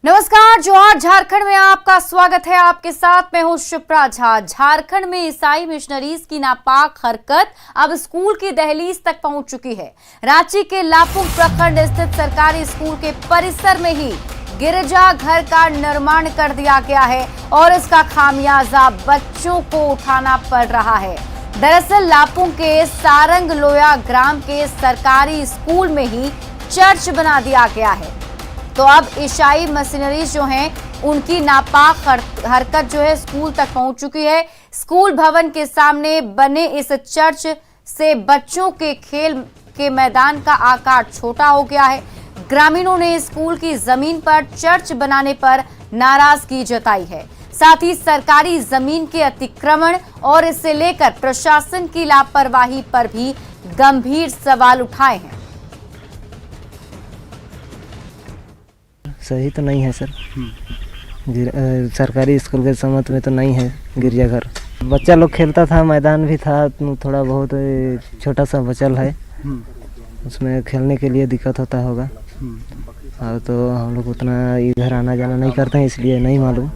नमस्कार, जोहार। झारखंड में आपका स्वागत है। आपके साथ मैं हूं शिप्रा झा। झारखंड में ईसाई मिशनरीज की नापाक हरकत अब स्कूल की दहलीज तक पहुंच चुकी है। रांची के लापुंग प्रखंड स्थित सरकारी स्कूल के परिसर में ही गिरजा घर का निर्माण कर दिया गया है और इसका खामियाजा बच्चों को उठाना पड़ रहा है। दरअसल लापुंग के सारंग लोया ग्राम के सरकारी स्कूल में ही चर्च बना दिया गया है। तो अब ईसाई मिशनरीज जो हैं उनकी नापाक हरकत जो है स्कूल तक पहुंच चुकी है। स्कूल भवन के सामने बने इस चर्च से बच्चों के खेल के मैदान का आकार छोटा हो गया है। ग्रामीणों ने स्कूल की जमीन पर चर्च बनाने पर नाराजगी जताई है। साथ ही सरकारी जमीन के अतिक्रमण और इसे लेकर प्रशासन की लापरवाही पर भी गंभीर सवाल उठाए हैं। सही तो नहीं है सर। सरकारी स्कूल के सम्मत में तो नहीं है गिरजाघर। बच्चा लोग खेलता था, मैदान भी था, थोड़ा बहुत छोटा सा बचल है, उसमें खेलने के लिए दिक्कत होता होगा। और तो हम लोग उतना इधर आना जाना नहीं करते हैं, इसलिए नहीं मालूम।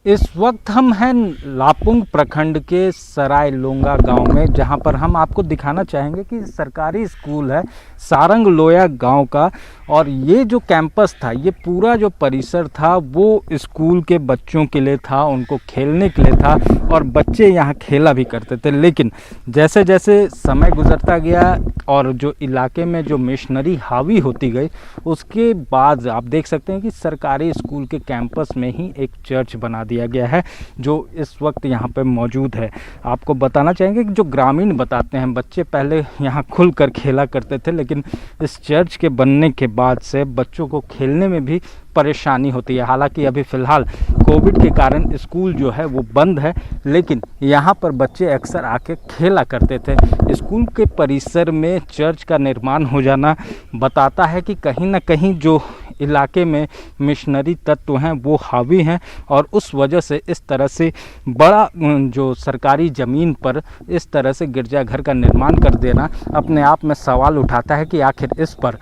इस वक्त हम हैं लापुंग प्रखंड के सराय लोंगा गांव में, जहां पर हम आपको दिखाना चाहेंगे कि सरकारी स्कूल है सारंग लोया गांव का। और ये जो कैंपस था, ये पूरा जो परिसर था वो स्कूल के बच्चों के लिए था, उनको खेलने के लिए था और बच्चे यहाँ खेला भी करते थे। लेकिन जैसे जैसे समय गुजरता गया और जो इलाके में जो मिशनरी हावी होती गई, उसके बाद आप देख सकते हैं कि सरकारी स्कूल के कैंपस में ही एक चर्च बना दिया गया है जो इस वक्त यहाँ पे मौजूद है। आपको बताना चाहेंगे कि जो ग्रामीण बताते हैं, बच्चे पहले यहाँ खुलकर खेला करते थे, लेकिन इस चर्च के बनने के बाद से बच्चों को खेलने में भी परेशानी होती है। हालांकि अभी फ़िलहाल कोविड के कारण स्कूल जो है वो बंद है, लेकिन यहाँ पर बच्चे अक्सर आके खेला करते थे। स्कूल के परिसर में चर्च का निर्माण हो जाना बताता है कि कहीं ना कहीं जो इलाके में मिशनरी तत्व हैं वो हावी हैं और उस वजह से इस तरह से बड़ा जो सरकारी ज़मीन पर इस तरह से गिरजाघर का निर्माण कर देना अपने आप में सवाल उठाता है कि आखिर इस पर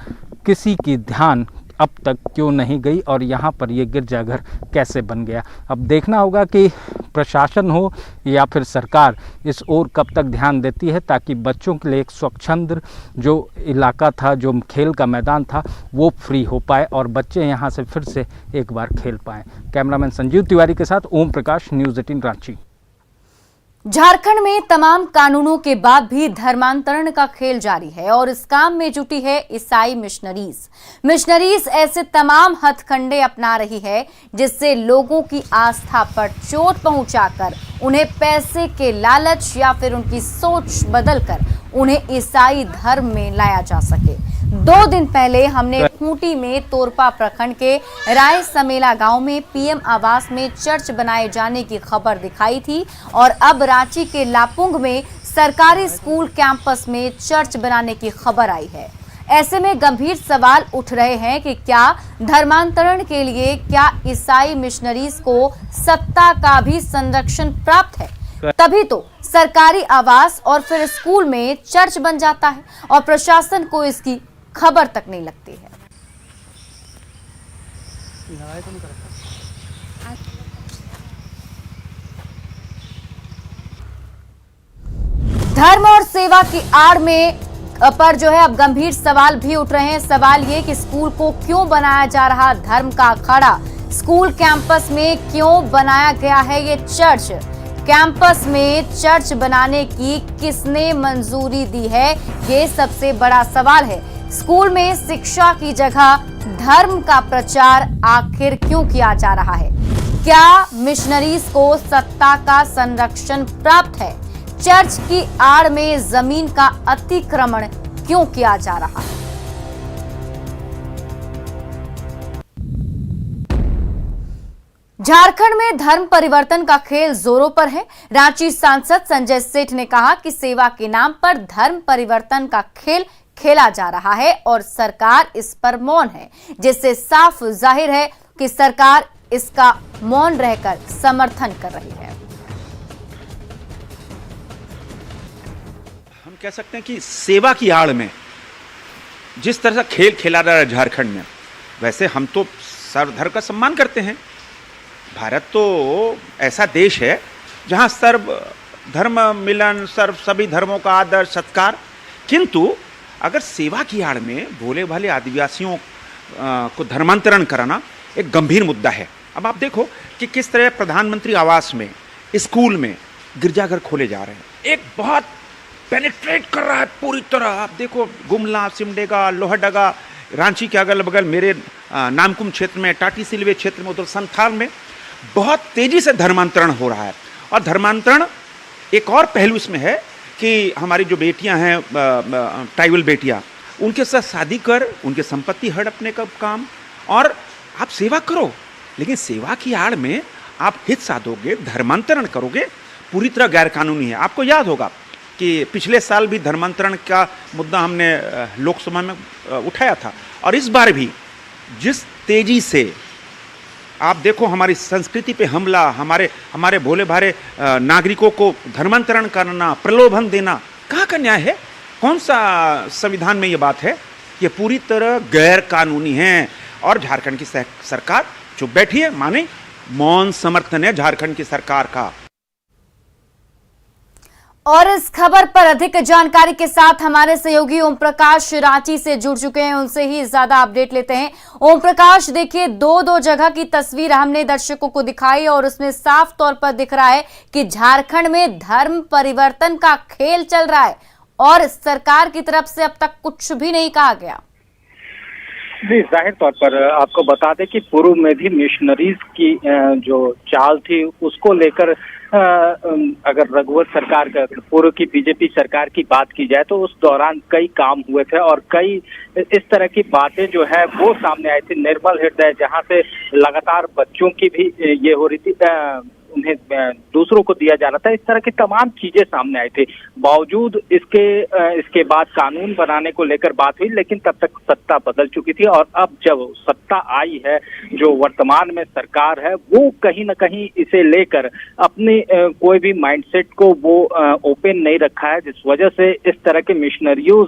किसी की ध्यान अब तक क्यों नहीं गई और यहाँ पर ये गिरजाघर कैसे बन गया। अब देखना होगा कि प्रशासन हो या फिर सरकार इस ओर कब तक ध्यान देती है, ताकि बच्चों के लिए एक स्वच्छंद जो इलाका था, जो खेल का मैदान था, वो फ्री हो पाए और बच्चे यहाँ से फिर से एक बार खेल पाएँ। कैमरामैन संजीव तिवारी के साथ ओम प्रकाश, न्यूज़ 18 रांची। झारखंड में तमाम कानूनों के बाद भी धर्मांतरण का खेल जारी है और इस काम में जुटी है ईसाई मिशनरीज ऐसे तमाम हथकंडे अपना रही है जिससे लोगों की आस्था पर चोट पहुंचाकर उन्हें पैसे के लालच या फिर उनकी सोच बदलकर उन्हें ईसाई धर्म में लाया जा सके। 2 दिन पहले हमने खूंटी में तोरपा प्रखंड के राय समेला गांव में पीएम आवास में चर्च बनाए जाने की खबर दिखाई थी और अब रांची के लापुंग में सरकारी स्कूल कैंपस में चर्च बनाने की खबर आई है। ऐसे में गंभीर सवाल उठ रहे हैं कि क्या धर्मांतरण के लिए क्या ईसाई मिशनरीज को सत्ता का भी संरक्षण प्राप्त है? तभी तो सरकारी आवास और फिर स्कूल में चर्च बन जाता है और प्रशासन को इसकी खबर तक नहीं लगती है। धर्म और सेवा की आड़ में पर जो है अब गंभीर सवाल भी उठ रहे हैं। सवाल ये कि स्कूल को क्यों बनाया जा रहा धर्म का अखाड़ा? स्कूल कैंपस में क्यों बनाया गया है ये चर्च? कैंपस में चर्च बनाने की किसने मंजूरी दी है? ये सबसे बड़ा सवाल है। स्कूल में शिक्षा की जगह धर्म का प्रचार आखिर क्यों किया जा रहा है? क्या मिशनरीज को सत्ता का संरक्षण प्राप्त है? चर्च की आड़ में जमीन का अतिक्रमण क्यों किया जा रहा है? झारखंड में धर्म परिवर्तन का खेल जोरों पर है। रांची सांसद संजय सेठ ने कहा कि सेवा के नाम पर धर्म परिवर्तन का खेल खेला जा रहा है और सरकार इस पर मौन है, जिससे साफ जाहिर है कि सरकार इसका मौन रहकर समर्थन कर रही है। हम कह सकते हैं कि सेवा की आड़ में जिस तरह से खेल खेला जा रहा है झारखंड में, वैसे हम तो सर्वधर्म का सम्मान करते हैं। भारत तो ऐसा देश है जहाँ सर्व धर्म मिलन, सर्व सभी धर्मों का आदर सत्कार, किंतु अगर सेवा की आड़ में भोले भाले आदिवासियों को धर्मांतरण कराना एक गंभीर मुद्दा है। अब आप देखो कि किस तरह प्रधानमंत्री आवास में, स्कूल में गिरजाघर खोले जा रहे हैं। एक बहुत पेनिट्रेट कर रहा है पूरी तरह। आप देखो गुमला, सिमडेगा, लोहरदगा, रांची के अगल बगल मेरे नामकुम क्षेत्र में, टाटी सिलवे क्षेत्र में, उधर संथाल में बहुत तेजी से धर्मांतरण हो रहा है। और धर्मांतरण एक और पहलू इसमें है कि हमारी जो बेटियां हैं, ट्राइबल बेटियां, उनके साथ शादी कर उनके संपत्ति हड़पने का काम, और आप सेवा करो, लेकिन सेवा की आड़ में आप हित साधोगे, धर्मांतरण करोगे, पूरी तरह गैरकानूनी है। आपको याद होगा कि पिछले साल भी धर्मांतरण का मुद्दा हमने लोकसभा में उठाया था, और इस बार भी जिस तेजी से आप देखो हमारी संस्कृति पे हमला, हमारे भोले भाले नागरिकों को धर्मांतरण करना, प्रलोभन देना, कहाँ का न्याय है? कौन सा संविधान में ये बात है? ये पूरी तरह गैर कानूनी है। और झारखंड की सरकार चुप बैठी है, माने मौन समर्थन है झारखंड की सरकार का। और इस खबर पर अधिक जानकारी के साथ हमारे सहयोगी ओम प्रकाश रांची से जुड़ चुके हैं, उनसे ही ज्यादा अपडेट लेते हैं। ओम प्रकाश, देखिए दो जगह की तस्वीर हमने दर्शकों को दिखाई और उसमें साफ तौर पर दिख रहा है कि झारखंड में धर्म परिवर्तन का खेल चल रहा है और सरकार की तरफ से अब तक कुछ भी नहीं कहा गया। जी, जाहिर तौर पर आपको बता दें कि पूर्व में भी मिशनरीज की जो चाल थी उसको लेकर अगर रघुवर सरकार का, पूर्व की बीजेपी सरकार की बात की जाए तो उस दौरान कई काम हुए थे और कई इस तरह की बातें जो है वो सामने आई थी। निर्मल हृदय, जहां से लगातार बच्चों की भी ये हो रही थी, उन्हें दूसरों को दिया जा रहा था, इस तरह की तमाम चीजें सामने आई थी। बावजूद इसके बाद कानून बनाने को लेकर बात हुई, लेकिन तब तक सत्ता बदल चुकी थी और अब जब सत्ता आई है, जो वर्तमान में सरकार है, वो कहीं ना कहीं इसे लेकर अपने कोई भी माइंडसेट को वो ओपन नहीं रखा है, जिस वजह से इस तरह के मिशनरियों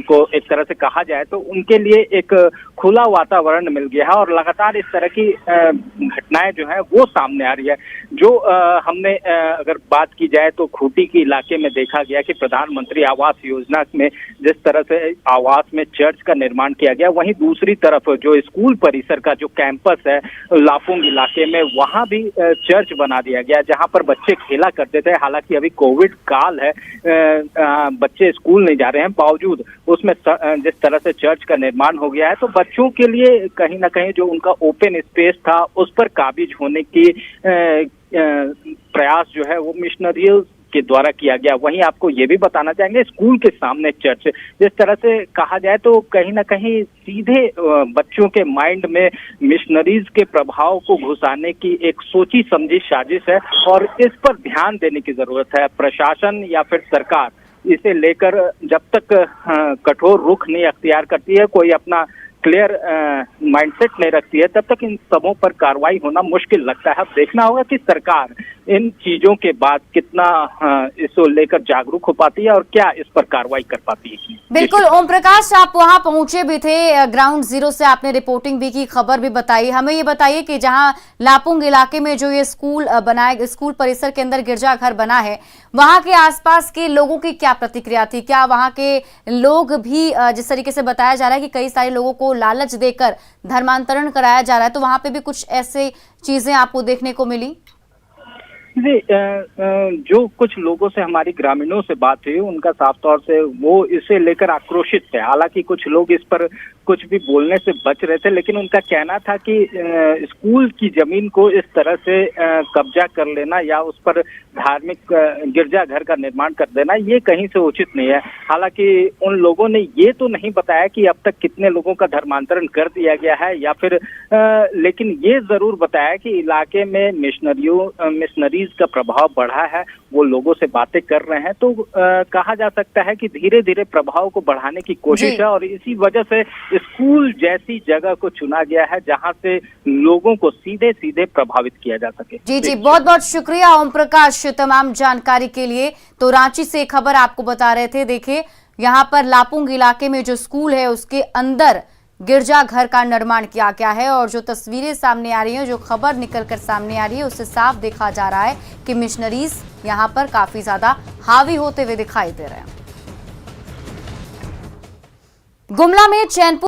को एक तरह से कहा जाए तो उनके लिए एक खुला वातावरण मिल गया है और लगातार इस तरह की घटनाएं जो है वो सामने आ रही है। जो हमने अगर बात की जाए तो खूंटी के इलाके में देखा गया कि प्रधानमंत्री आवास योजना में जिस तरह से आवास में चर्च का निर्माण किया गया, वहीं दूसरी तरफ जो स्कूल परिसर का जो कैंपस है लापुंग इलाके में, वहां भी चर्च बना दिया गया जहां पर बच्चे खेला करते थे। हालांकि अभी कोविड काल है, बच्चे स्कूल नहीं जा रहे हैं, बावजूद उसमें जिस तरह से चर्च का निर्माण हो गया है तो बच्चों के लिए कहीं ना कहीं जो उनका ओपन स्पेस था उस पर काबिज होने की प्रयास जो है वो मिशनरियों के द्वारा किया गया। वहीं आपको ये भी बताना चाहेंगे, स्कूल के सामने चर्च, जिस तरह से कहा जाए तो कहीं ना कहीं सीधे बच्चों के माइंड में मिशनरीज के प्रभाव को घुसाने की एक सोची समझी साजिश है और इस पर ध्यान देने की जरूरत है। प्रशासन या फिर सरकार इसे लेकर जब तक कठोर रुख नहीं अख्तियार करती है, कोई अपना क्लियर माइंडसेट नहीं रखती है, तब तक इन सबों पर कार्रवाई होना मुश्किल लगता है। अब देखना होगा कि सरकार इन चीजों के बाद कितना इसको लेकर जागरूक हो पाती है और क्या इस पर कार्रवाई कर पाती है। बिल्कुल ओम प्रकाश, आप वहां पहुंचे भी थे, ग्राउंड जीरो से आपने रिपोर्टिंग भी की, खबर भी बताई। हमें ये बताइए कि जहां लापुंग इलाके में जो ये स्कूल परिसर के अंदर गिरजाघर बना है, वहां के आसपास के लोगों की क्या प्रतिक्रिया थी? क्या वहां के लोग भी, जिस तरीके से बताया जा रहा है कि कई सारे लोगों को लालच देकर धर्मांतरण कराया जा रहा है, तो वहां पे भी कुछ ऐसे चीजें आपको देखने को मिली? जी, जो कुछ लोगों से हमारी ग्रामीणों से बात हुई उनका साफ तौर से वो इसे लेकर आक्रोशित थे। हालांकि कुछ लोग इस पर कुछ भी बोलने से बच रहे थे, लेकिन उनका कहना था कि स्कूल की जमीन को इस तरह से कब्जा कर लेना या उस पर धार्मिक गिरजाघर का निर्माण कर देना ये कहीं से उचित नहीं है। हालांकि उन लोगों ने ये तो नहीं बताया कि अब तक कितने लोगों का धर्मांतरण कर दिया गया है या फिर लेकिन ये जरूर बताया कि इलाके में मिशनरीज का प्रभाव बढ़ा है, वो लोगों से बातें कर रहे हैं। तो कहा जा सकता है कि धीरे धीरे प्रभाव को बढ़ाने की कोशिश है और इसी वजह से स्कूल जैसी जगह को चुना गया है जहां से लोगों को सीधे सीधे प्रभावित किया जा सके। जी, बहुत बहुत शुक्रिया ओम प्रकाश तमाम जानकारी के लिए। तो रांची से खबर आपको बता रहे थे। देखिए यहाँ पर लापुंग इलाके में जो स्कूल है उसके अंदर गिरजाघर का निर्माण किया गया है। और जो तस्वीरें सामने आ रही हैं, जो खबर निकलकर सामने आ रही है, उससे साफ देखा जा रहा है कि मिशनरीज यहां पर काफी ज्यादा हावी होते हुए दिखाई दे रहे हैं। गुमला में चैनपुर